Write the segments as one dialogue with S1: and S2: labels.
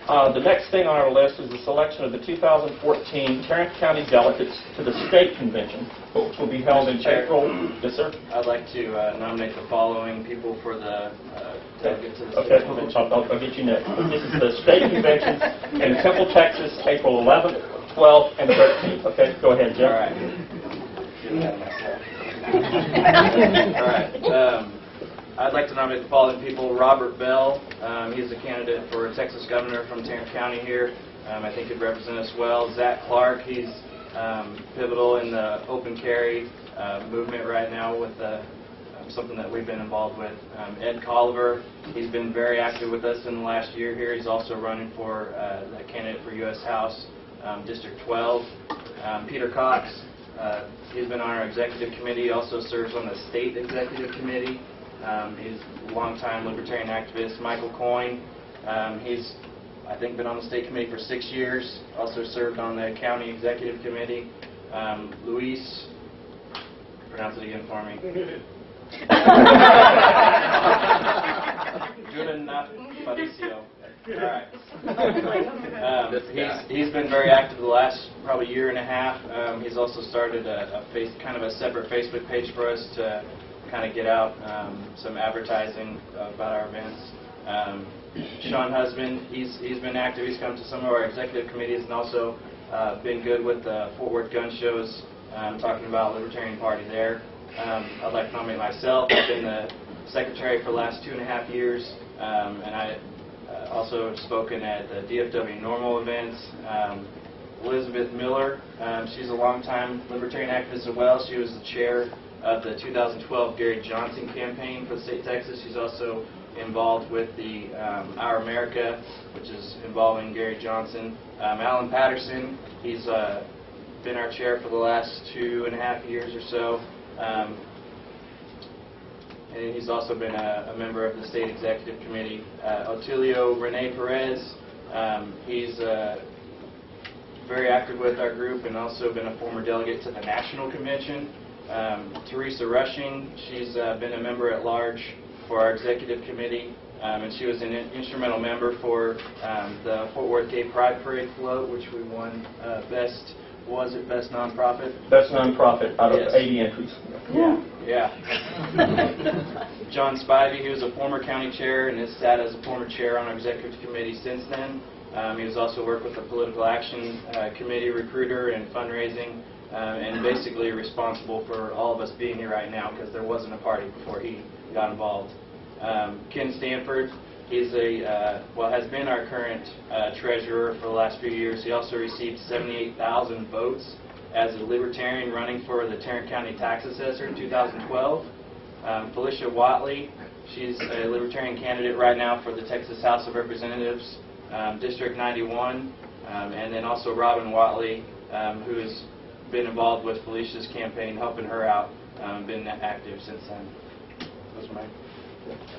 S1: The next thing on our list is the selection of the 2014 Tarrant County Delegates to the State Convention, which will be held in April. Yes, sir?
S2: I'd like to nominate the following people for the delegates to the
S1: State
S2: Convention.
S1: I'll get you next. This is the State Convention in Temple, Texas, April 11th, 12th, and 13th. Okay, go ahead, Jim.
S2: All right. All right. I'd like to nominate the following people. Robert Bell, he's a candidate for Texas governor from Tarrant County here. I think he'd represent us well. Zach Clark, he's pivotal in the open carry movement right now with something that we've been involved with. Ed Colliver, he's been very active with us in the last year here. He's also running for the candidate for U.S. House, District 12. Peter Cox, he's been on our executive committee, also serves on the state executive committee. He's a longtime libertarian activist. Michael Coyne, he's, I think, been on the state committee for 6 years, also served on the county executive committee. Luis, pronounce it again for me. Faricio. All right. He's been very active the last probably year and a half. He's also started kind of a separate Facebook page for us to kind of get out some advertising about our events. Sean Husband, he's been active. He's come to some of our executive committees and also been good with the Fort Worth gun shows, talking about Libertarian Party there. I'd like to nominate myself. I've been the secretary for the last 2.5 years, and I also have spoken at the DFW Normal events. Elizabeth Miller, she's a longtime libertarian activist as well. She was the chair of the 2012 Gary Johnson campaign for the state of Texas. She's also involved with the Our America, which is involving Gary Johnson. Alan Patterson, he's been our chair for the last 2.5 years or so. And he's also been a member of the state executive committee. Otilio Rene Perez, he's very active with our group and also been a former delegate to the national convention. Teresa Rushing, she's been a member at large for our executive committee, and she was an instrumental member for the Fort Worth Gay Pride Parade float, which we won best nonprofit?
S1: Best nonprofit out of 80 entries.
S2: Yeah. John Spivey, he was a former county chair and has sat as a former chair on our executive committee since then. He has also worked with the Political Action Committee, recruiter, and fundraising. And basically responsible for all of us being here right now because there wasn't a party before he got involved. Ken Stanford, he's has been our current treasurer for the last few years. He also received 78,000 votes as a libertarian running for the Tarrant County Tax Assessor in 2012. Felicia Watley, she's a libertarian candidate right now for the Texas House of Representatives, District 91. And then also Robin Watley, who has been involved with Felicia's campaign, helping her out, been active since then. Those are mine.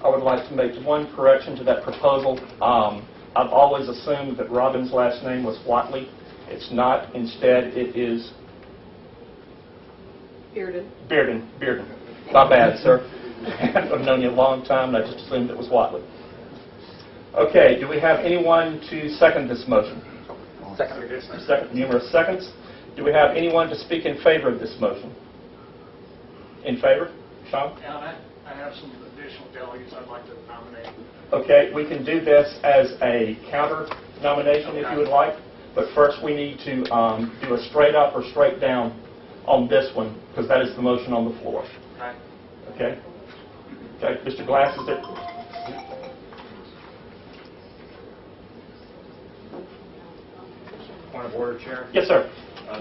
S1: I would like to make one correction to that proposal. I've always assumed that Robin's last name was Watley. It's not. Instead, it is Bearden. My bad, sir. I've known you a long time, and I just assumed it was Watley. Okay, do we have anyone to second this motion? Second. Numerous seconds. Do we have anyone to speak in favor of this motion? In favor? Sean?
S3: Yeah, I have some additional delegates I'd like to nominate.
S1: Okay, we can do this as a counter nomination if you would like, but first we need to do a straight up or straight down on this one, because that is the motion on the floor. Okay? Okay, Mr. Glass, is there?
S4: Point of order, Chair.
S1: Yes, sir.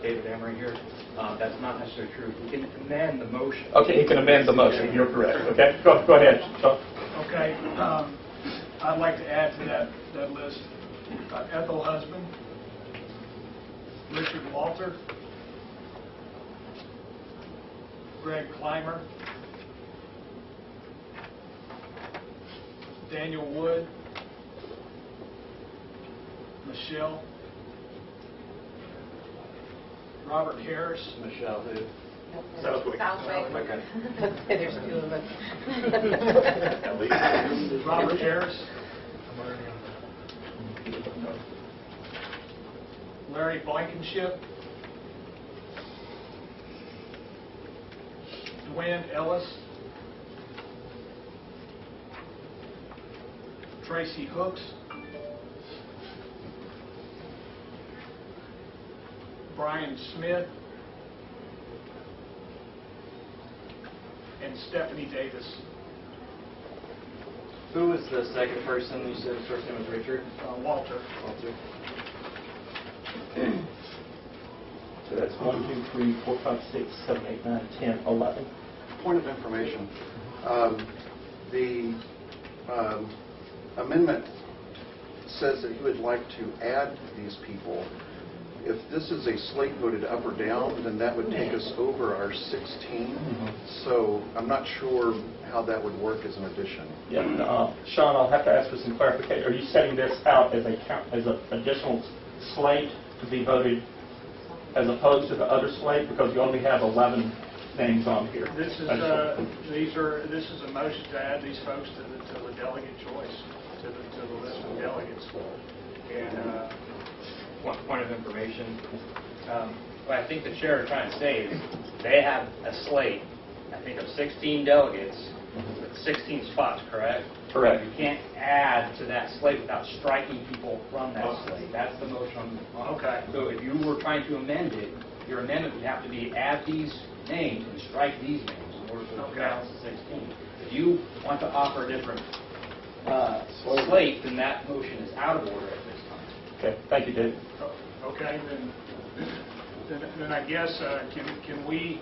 S4: David Emery here. That's not necessarily true. We can amend the motion.
S1: Okay, he can amend the motion. You're correct. Okay, go ahead, Sean.
S3: Okay. I'd like to add to that list Ethel Husband, Richard Walter, Greg Clymer, Daniel Wood, Michelle, Robert Harris.
S2: Michelle, who?
S5: Southwick.
S2: Okay.
S5: There's two of us.
S3: Robert Harris. Larry Blankenship, Dwayne Ellis, Tracy Hooks, Brian Smith, and Stephanie Davis.
S2: Who was the second person? You said his first name was Richard?
S3: Walter.
S2: Walter.
S1: So that's 1, 2, 3, 4, 5, 6, 7, 8, 9, 10, 11.
S6: Point of information. The amendment says that he would like to add these people. If this is a slate voted up or down, then that would take us over our 16. So I'm not sure how that would work as an addition.
S1: Yeah, Sean, I'll have to ask for some clarification. Are you setting this out as an additional slate to be voted as opposed to the other slate, because you only have 11 names on here?
S3: This is this is a motion to add these folks to the delegate choice, to the list of delegates. And
S4: One point of information. What I think the chair is trying to say is they have a slate, I think, of 16 delegates with 16 spots, correct?
S1: Correct.
S4: You can't add to that slate without striking people from that slate. That's the motion.
S3: Okay.
S4: So if you were trying to amend it, your amendment would have to be add these names and strike these names in order to balance the 16. If you want to offer a different slate, then that motion is out of order at this time.
S1: Okay, thank you, Dave.
S3: okay, then I guess can we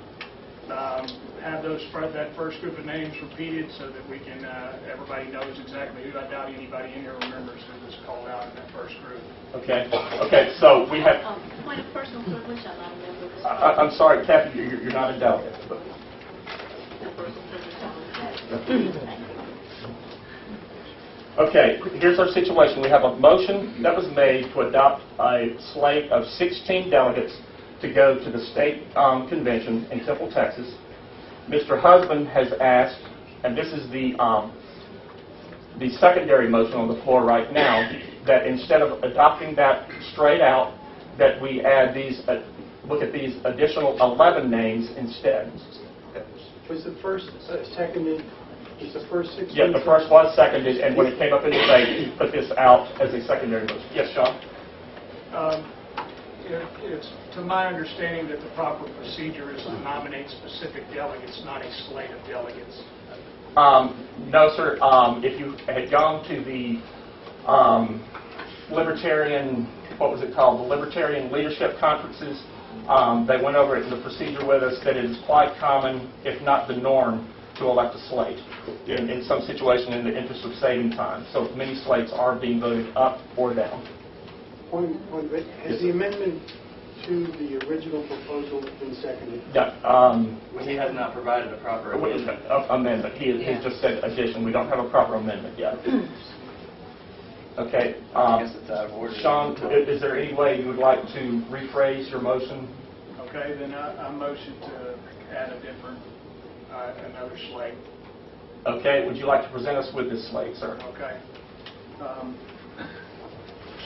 S3: have that first group of names repeated so that we can everybody knows exactly who? I doubt anybody in here remembers who was called out in that first group.
S1: Okay. Okay. So we have.
S5: Point of personal privilege, I'm not a member of this.
S1: I'm sorry, Kathy, you're not a delegate. But.
S5: Personal privilege,
S1: Okay, here's our situation. We have a motion that was made to adopt a slate of 16 delegates to go to the state convention in Temple, Texas. Mr. Husband has asked, and this is the secondary motion on the floor right now, that instead of adopting that straight out, that we add these, look at these additional 11 names instead.
S7: Was the first seconded? Was the first 16?
S1: Yeah, the first was seconded, and when it came up in debate, he put this out as a secondary motion. Yes, Sean?
S3: It's to my understanding that the proper procedure is to nominate specific delegates, not a slate of delegates.
S1: No, sir. If you had gone to the Libertarian, what was it called, the Libertarian Leadership Conferences, they went over it in the procedure with us that it is quite common, if not the norm, to elect a slate in some situation in the interest of saving time. So many slates are being voted up or down.
S7: Has the amendment to the original proposal been seconded?
S1: Yeah.
S2: He has not provided a proper amendment.
S1: Amendment. He just said addition. We don't have a proper amendment yet. Okay.
S2: I guess it's out of order.
S1: Sean, is there any way you would like to rephrase your motion?
S3: Okay, then I motion to add a different, another slate.
S1: Okay. Would you like to present us with this slate, sir?
S3: Okay.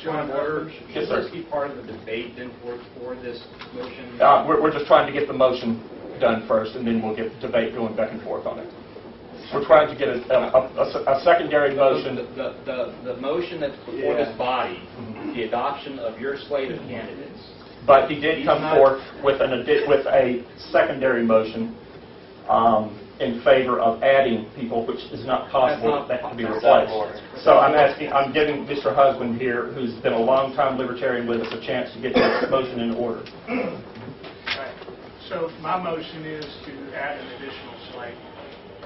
S4: Point of order.
S1: Yes,
S4: Should
S1: sir.
S4: this be part of the debate then for this motion?
S1: We're just trying to get the motion done first, and then we'll get the debate going back and forth on it. We're trying to get a secondary motion.
S4: The motion that's before this body, the adoption of your slate of candidates.
S1: But he did come forth with a secondary motion in favor of adding people, which is not possible. That can be replaced. So I'm giving Mr. Husband here, who's been a long-time Libertarian with us, a chance to get this motion in order.
S3: Right. So my motion is to add an additional slate,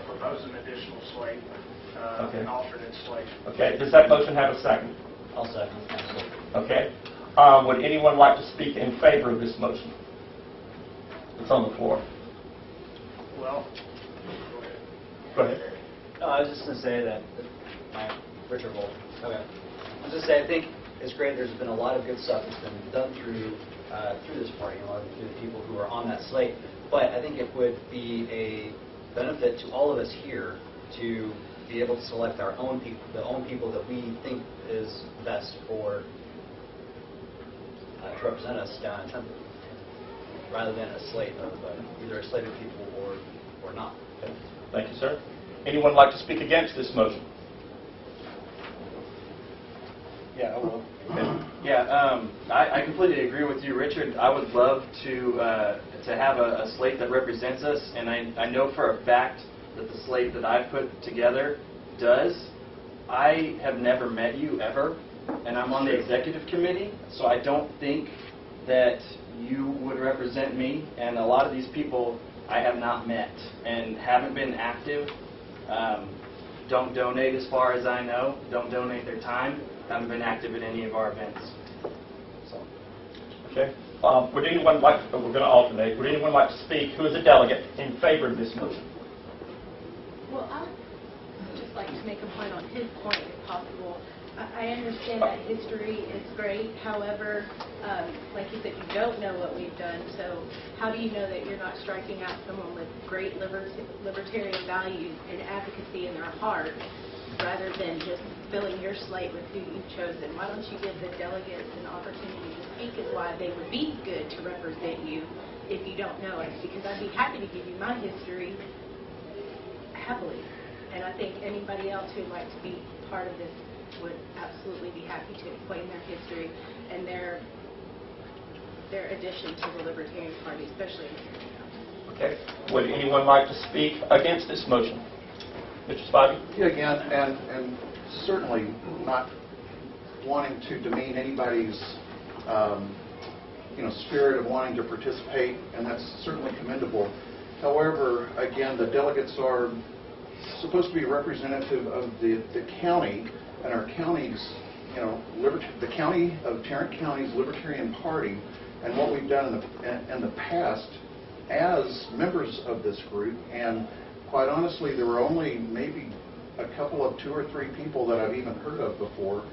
S3: propose an additional slate,
S1: Okay.
S3: an alternate slate.
S1: Okay. Does that motion have a second?
S2: I'll second.
S1: Okay. Would anyone like to speak in favor of this motion? It's on the floor.
S3: Well,
S1: Go ahead.
S8: I was just going to say that, Richard Wolf. Okay. I was just say I think it's great. There's been a lot of good stuff that's been done through this party, through the people who are on that slate. But I think it would be a benefit to all of us here to be able to select our own people, the own people that we think is best for to represent us down in Temple, rather than a slate of either a slate of people or not.
S1: Okay. Thank you, sir. Anyone like to speak against this motion?
S2: Yeah, I will. Yeah, I completely agree with you, Richard. I would love to have a slate that represents us, and I know for a fact that the slate that I've put together does. I have never met you ever, and I'm on the executive committee, so I don't think that you would represent me, and a lot of these people I have not met and haven't been active, don't donate as far as I know, don't donate their time, haven't been active at any of our events. So.
S1: Okay. Would anyone like, we're going to alternate, would anyone like to speak who is a delegate in favor of this motion?
S5: Well, I would just like to make a point on his point, if possible. I understand that history is great. However, like you said, you don't know what we've done. So how do you know that you're not striking out someone with great libertarian values and advocacy in their heart, rather than just filling your slate with who you've chosen? Why don't you give the delegates an opportunity to speak as why they would be good to represent you if you don't know us? Because I'd be happy to give you my history happily. And I think anybody else who'd like to be part of this would absolutely be happy to explain their history and their addition to the Libertarian Party, especially in here.
S1: Okay. Would anyone like to speak against this motion? Mr. Spivey?
S6: Yeah, again, and certainly not wanting to demean anybody's spirit of wanting to participate, and that's certainly commendable. However, again, the delegates are supposed to be representative of the county, and our county's, the county of Tarrant County's Libertarian Party, and what we've done in the past as members of this group. And quite honestly, there were only maybe a couple of 2 or 3 people that I've even heard of before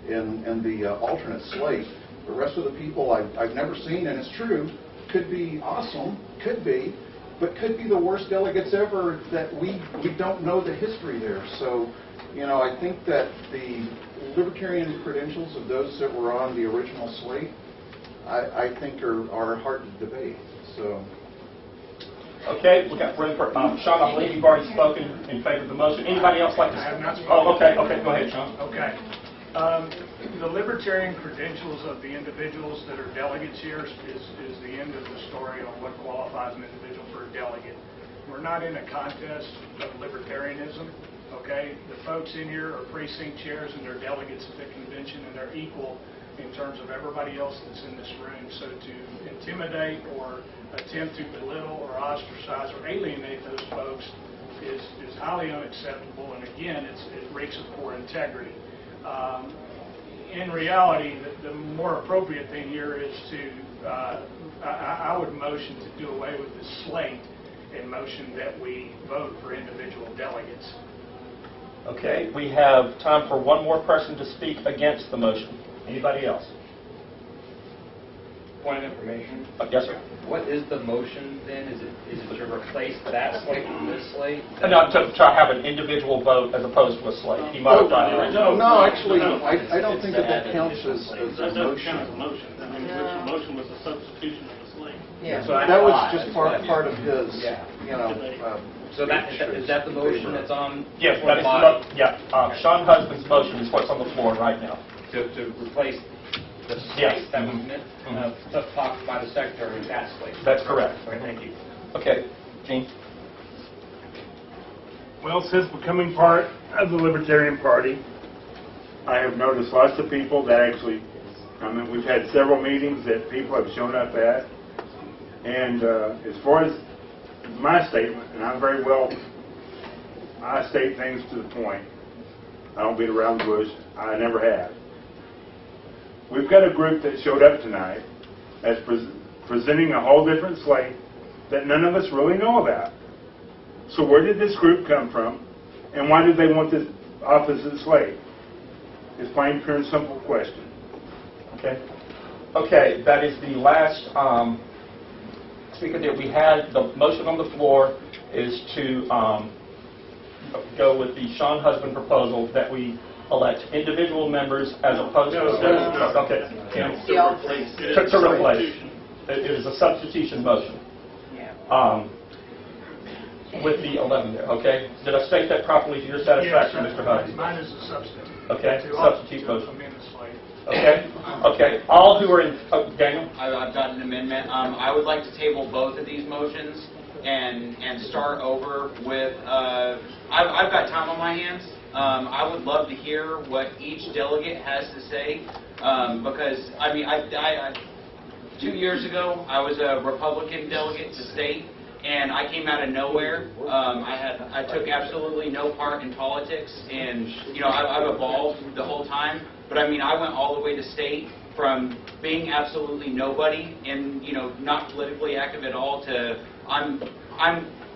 S6: in the alternate slate. The rest of the people I've never seen, and it's true, could be awesome, could be, but could be the worst delegates ever that we don't know the history there. So, I think that the libertarian credentials of those that were on the original slate, I think are hard to debate. So.
S1: Okay, we got room for Sean. I believe you've already spoken in favor of the motion. Anybody else like to speak?
S3: I have not spoken.
S1: Oh, okay. Go ahead, Sean.
S3: Okay. The libertarian credentials of the individuals that are delegates here is the end of the story on what qualifies an individual for a delegate. We're not in a contest of libertarianism, okay? The folks in here are precinct chairs and they're delegates at the convention, and they're equal in terms of everybody else that's in this room. So to intimidate or attempt to belittle or ostracize or alienate those folks is highly unacceptable, and again, it reeks of poor integrity. In reality, the more appropriate thing here is to, I would motion to do away with the slate and motion that we vote for individual delegates.
S1: Okay, we have time for one more person to speak against the motion. Anybody else?
S4: Point of information.
S1: Yes, sir.
S4: What is the motion then? Is it to replace that slate with this slate?
S1: No, to have an individual vote as opposed to a slate. He might have done it.
S6: No, actually, I don't think that counts as a
S9: That doesn't
S6: motion.
S9: count as a motion. I mean, the original motion was a substitution of the slate.
S4: Yeah.
S6: That was just part of his,
S4: So is that the motion that's on?
S1: Yes,
S4: for
S1: that is
S4: the body?
S1: Sean Husband's motion is what's on the floor right now.
S4: To replace the
S1: Yes.
S4: slate that was talked by the secretary with that slate.
S1: That's correct.
S4: Okay, thank you.
S1: Okay, Gene?
S10: Well, since becoming part of the Libertarian Party, I have noticed lots of people that actually, we've had several meetings that people have shown up at, and as far as my statement, and I state things to the point. I don't beat around the bush. I never have. We've got a group that showed up tonight that's presenting a whole different slate that none of us really know about. So where did this group come from, and why did they want this opposite slate? It's plain, pure, and simple question.
S1: Okay. Okay, that is the last speaker there. We had the motion on the floor is to go with the Sean Husband proposal that we elect individual members as opposed to... Okay. Kim? To replace. It is a substitution motion. With the 11 there, okay? Did I state that properly to your satisfaction, Mr. Hudson?
S3: Mine is a substitute.
S1: Okay,
S3: To
S1: substitute motion.
S3: amend the slate.
S1: Okay, okay. All who are in, Daniel?
S11: I've got an amendment. I would like to table both of these motions and start over with, I've got time on my hands. I would love to hear what each delegate has to say, because, I mean, 2 years ago, I was a Republican delegate to state, and I came out of nowhere. I took absolutely no part in politics, and I've evolved the whole time. But I mean, I went all the way to state from being absolutely nobody and not politically active at all to I'm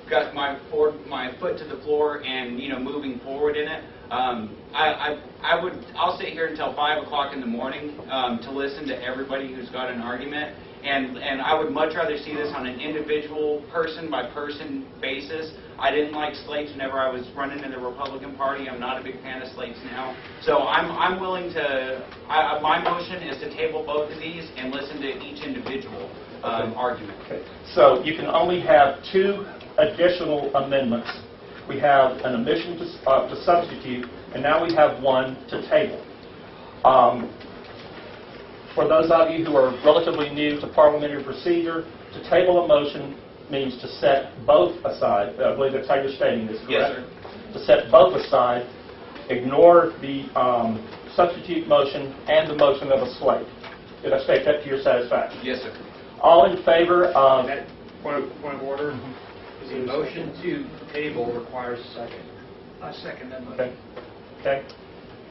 S11: got my foot to the floor and moving forward in it. I'll sit here until 5 o'clock in the morning to listen to everybody who's got an argument. And I would much rather see this on an individual, person-by-person basis. I didn't like slates whenever I was running in the Republican Party. I'm not a big fan of slates now. So I'm willing to, my motion is to table both of these and listen to each individual argument.
S1: Okay. So you can only have 2 additional amendments. We have an omission to substitute, and now we have 1 to table. For those of you who are relatively new to parliamentary procedure, to table a motion means to set both aside. I believe that's how you're stating this, correct?
S11: Yes, sir.
S1: To set both aside, ignore the substitute motion and the motion of a slate. Did I state that to your satisfaction?
S11: Yes, sir.
S1: All in favor of...
S3: Point of order.
S4: The motion to table requires a second.
S3: I second that motion.
S1: Okay. Okay.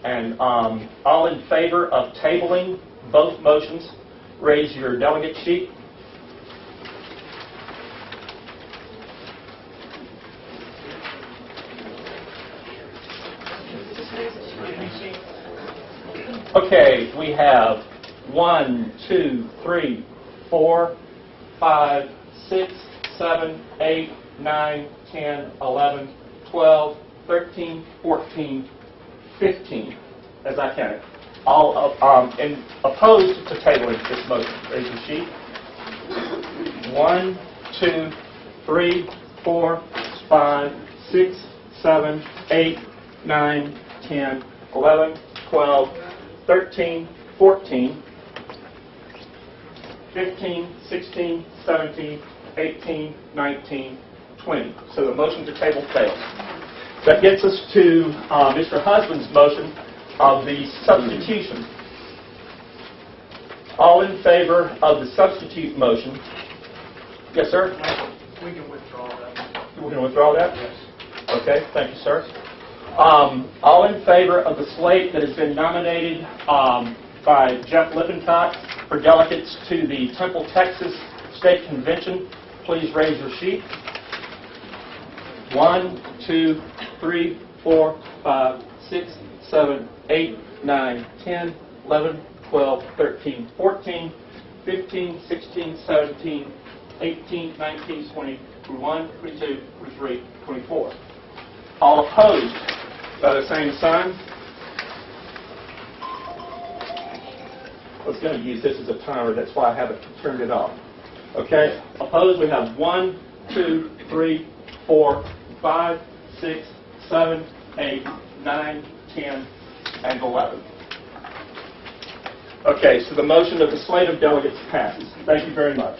S1: And all in favor of tabling both motions, raise your delegate sheet. Okay, we have 1, 2, 3, 4, 5, 6, 7, 8, 9, 10, 11, 12, 13, 14, 15, as I counted. All and opposed to tabling this motion. Raise your sheet. 1, 2, 3, 4, 5, 6, 7, 8, 9, 10, 11, 12, 13, 14, 15, 16, 17, 18, 19, 20. So the motion to table fails. That gets us to Mr. Husband's motion of the substitution. All in favor of the substitute motion? Yes, sir?
S3: We can withdraw that.
S1: We're going to withdraw that?
S3: Yes.
S1: Okay, thank you, sir. All in favor of the slate that has been nominated by Jeff Lippincott for delegates to the Temple, Texas State Convention, please raise your sheet. 1, 2, 3, 4, 5, 6, 7, 8, 9, 10, 11, 12, 13, 14, 15, 16, 17, 18, 19, 20, 21, 22, 23, 24. All opposed by the same sign. I was going to use this as a timer, that's why I haven't turned it off. Okay, opposed we have 1, 2, 3, 4, 5, 6, 7, 8, 9, 10, and 11. Okay, so the motion of the slate of delegates passes. Thank you very much.